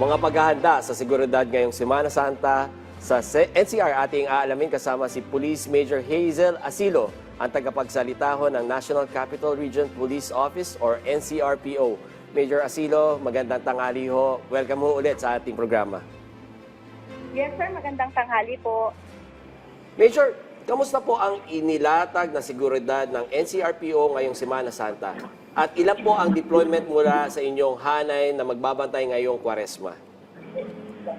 Mga paghahanda sa seguridad ngayong Semana Santa sa NCR ating aalamin kasama si Police Major Hazel Asilo, ang tagapagsalita ng National Capital Region Police Office or NCRPO. Major Asilo, magandang tanghali ho. Welcome ho ulit sa ating programa. Yes sir, magandang tanghali po. Major, kamusta po ang inilatag na seguridad ng NCRPO ngayong Semana Santa? At ilan po ang deployment mula sa inyong hanay na magbabantay ngayong Kwaresma?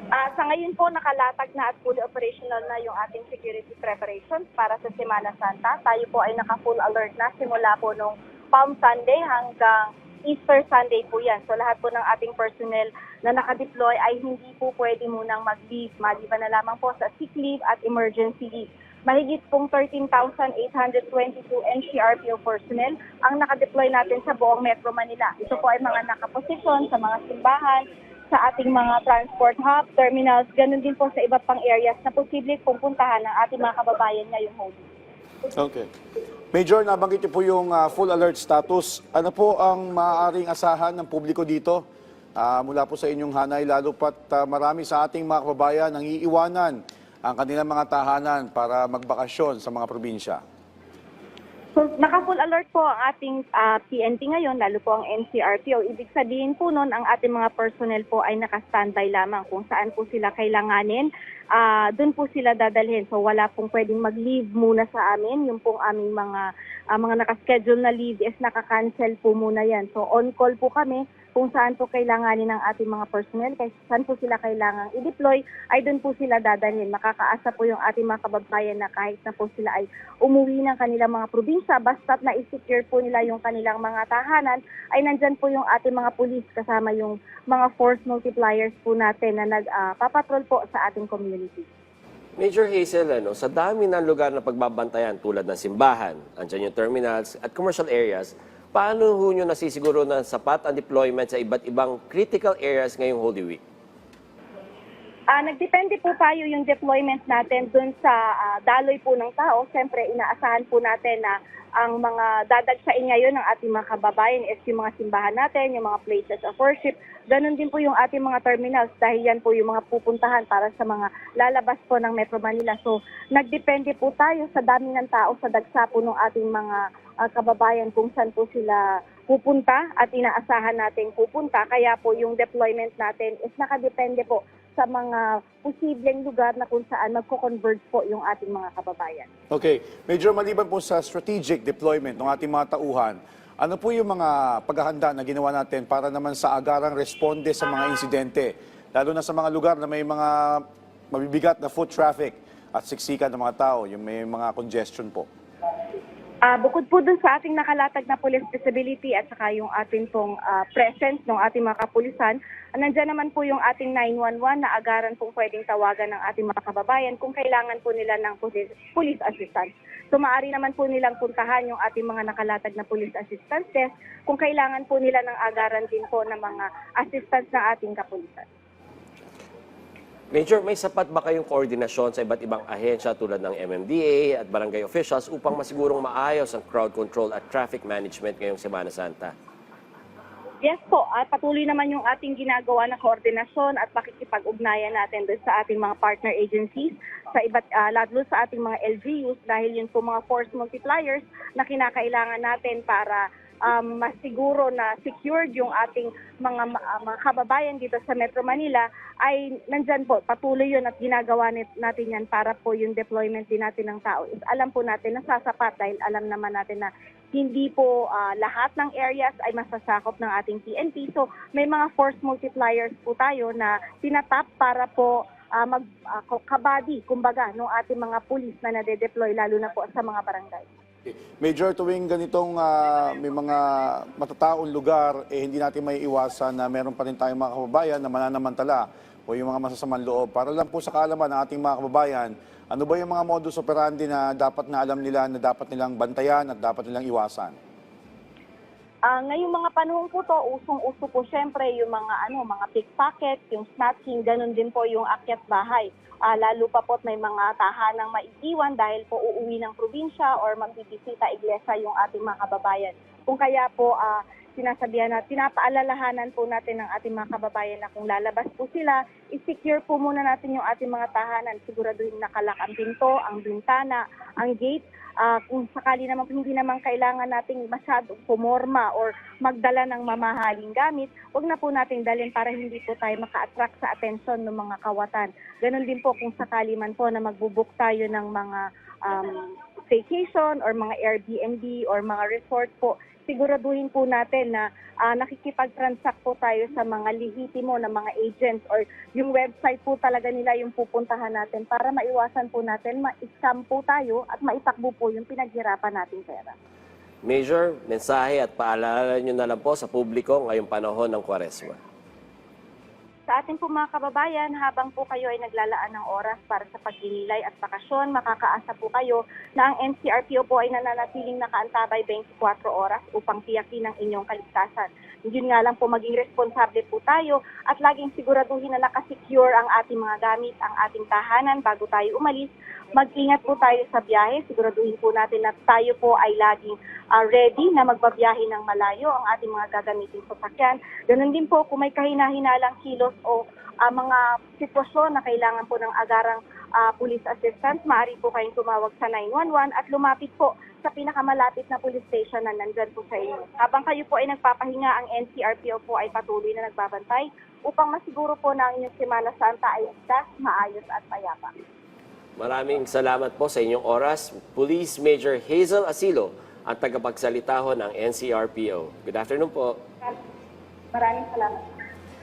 Sa ngayon po, nakalatag na at fully operational na yung ating security preparations para sa Semana Santa. Tayo po ay naka-full alert na simula po nung Palm Sunday hanggang Easter Sunday po yan. So lahat po ng ating personnel na nakadeploy ay hindi po pwede munang mag-leave. Maliban na lamang po sa sick leave at emergency leave. Mahigit pong 13,822 NCRPO personnel ang nakadeploy natin sa buong Metro Manila. Ito po ay mga nakaposisyon sa mga simbahan, sa ating mga transport hub, terminals, ganun din po sa iba pang areas na posible pupuntahan ng ating mga kababayan ngayong Holy Week. Okay. Major, nabanggit niyo po yung full alert status. Ano po ang maaaring asahan ng publiko dito mula po sa inyong hanay, lalo pat marami sa ating mga kababayan ang iiwanan ang kanilang mga tahanan para magbakasyon sa mga probinsya? So, naka-full alert po ang ating PNP ngayon, lalo po ang NCRPO. Ibig sabihin po nun, ang ating mga personnel po ay naka-standby lamang kung saan po sila kailanganin. Doon po sila dadalhin. So, wala pong pwedeng mag-leave muna sa amin. Yung pong aming mga naka-schedule na leave is naka-cancel po muna yan. So, on-call po kami kung saan po kailanganin ng ating mga personnel, kung saan po sila kailangang i-deploy, ay doon po sila dadalhin. Makakaasa po yung ating mga kababayan na kahit na po sila ay umuwi ng kanilang mga probinsya, basta't na-secure po nila yung kanilang mga tahanan, ay nandyan po yung ating mga pulis kasama yung mga force multipliers po natin na nagpapatrol po sa ating community. Major Hazel, sa dami ng lugar na pagbabantayan tulad ng simbahan, andyan yung terminals at commercial areas, paano ho nyo nasisiguro na sapat ang deployment sa iba't ibang critical areas ngayong Holy Week? Nagdepende po tayo yung deployment natin dun sa daloy po ng tao. Siyempre, inaasahan po natin na ang mga dadagsain ngayon ng ating mga kababayan is yung mga simbahan natin, yung mga places of worship. Ganon din po yung ating mga terminals dahil yan po yung mga pupuntahan para sa mga lalabas po ng Metro Manila. So, nagdepende po tayo sa dami ng tao sa dagsa po ng ating mga kababayan kung saan po sila pupunta at inaasahan natin pupunta. Kaya po yung deployment natin is nakadepende po sa mga posibleng lugar na kung saan magko-converge po yung ating mga kababayan. Okay. Major, maliban po sa strategic deployment ng ating mga tauhan, ano po yung mga paghahanda na ginawa natin para naman sa agarang responde sa mga insidente, lalo na sa mga lugar na may mga mabibigat na foot traffic at siksikan ng mga tao, yung may mga congestion po? Bukod po dun sa ating nakalatag na police visibility at saka yung ating pong presence ng ating mga kapulisan, nandyan naman po yung ating 911 na agaran pong pwedeng tawagan ng ating mga kababayan kung kailangan po nila ng police assistance. So maaari naman po nilang puntahan yung ating mga nakalatag na police assistance desk kung kailangan po nila ng agaran din po ng mga assistance ng ating kapulisan. Major, may sapat ba kayong koordinasyon sa iba't ibang ahensya tulad ng MMDA at barangay officials upang masigurong maayos ang crowd control at traffic management ngayong Semana Santa? Yes po, at patuloy naman yung ating ginagawa na koordinasyon at pakikipag-ugnayan natin doon sa ating mga partner agencies, sa iba't lalo sa ating mga LGUs dahil yun po mga force multipliers na kinakailangan natin para masiguro na secured yung ating mga kababayan dito sa Metro Manila ay nandyan po, patuloy yun at ginagawa natin yan para po yung deployment din natin ng tao. Alam po natin na sasapat dahil alam naman natin na hindi po lahat ng areas ay masasakop ng ating PNP. So may mga force multipliers po tayo na tinatap para po kabady, kumbaga, ng ating mga pulis na nade-deploy lalo na po sa mga barangay. Major, tuwing ganitong may mga matataong lugar, hindi natin may iwasan na meron pa rin tayong mga kababayan na mananamantala o yung mga masasamang loob. Para lang po sa kaalaman ng ating mga kababayan, ano ba yung mga modus operandi na dapat na alam nila na dapat nilang bantayan at dapat nilang iwasan? Ngayong mga panahon po to, usong-uso po syempre yung mga pickpocket, yung snatching, ganun din po yung akyat bahay. Lalo pa po may mga tahanang maiiwan dahil po uuwi ng probinsya or magbibisita iglesia yung ating mga kababayan. Kung kaya po sinasabihan na pinapaalalahanan po natin ng ating mga kababayan na kung lalabas po sila, i-secure po muna natin yung ating mga tahanan. Siguraduhin nakalak ang pinto, ang bintana, ang gate. Kung sakali naman hindi naman kailangan nating masyadong pumorma or magdala ng mamahaling gamit, huwag na po nating dalhin para hindi po tayo maka-attract sa atensyon ng mga kawatan. Ganon din po kung sakali man po na magbubook tayo ng mga vacation or mga Airbnb or mga resort po, siguraduhin po natin na nakikipag-transact po tayo sa mga lehitimo na mga agents or yung website po talaga nila yung pupuntahan natin para maiwasan po natin, ma-scam po tayo at maitakbo po yung pinaghirapan nating pera. Major, mensahe at paalala nyo na lang po sa publiko ngayong panahon ng Kwaresma. Sa ating po mga kababayan, habang po kayo ay naglalaan ng oras para sa pagdinilay at bakasyon, makakaasa po kayo na ang NCRPO po ay nananatiling nakaantabay 24 oras upang tiyakin ang inyong kaligtasan. Yun nga lang po, maging responsable po tayo at laging siguraduhin na nakasecure ang ating mga gamit, ang ating tahanan bago tayo umalis. Mag-ingat po tayo sa biyahe. Siguraduhin po natin na tayo po ay laging ready na magbabiyahe ng malayo ang ating mga gagamiting sasakyan. Ganun din po kung may kahina-hinalang kilos o mga sitwasyon na kailangan po ng agarang police assistance, maaari po kayong tumawag sa 911 at lumapit po sa pinakamalapit na police station na nandyan po sa inyo. Habang kayo po ay nagpapahinga, ang NCRPO po ay patuloy na nagbabantay upang masiguro po na ang inyong Semana Santa ay ligtas, maayos at payapa. Maraming salamat po sa inyong oras. Police Major Hazel Asilo, ang tagapagsalita ho ng NCRPO. Good afternoon po. Maraming salamat.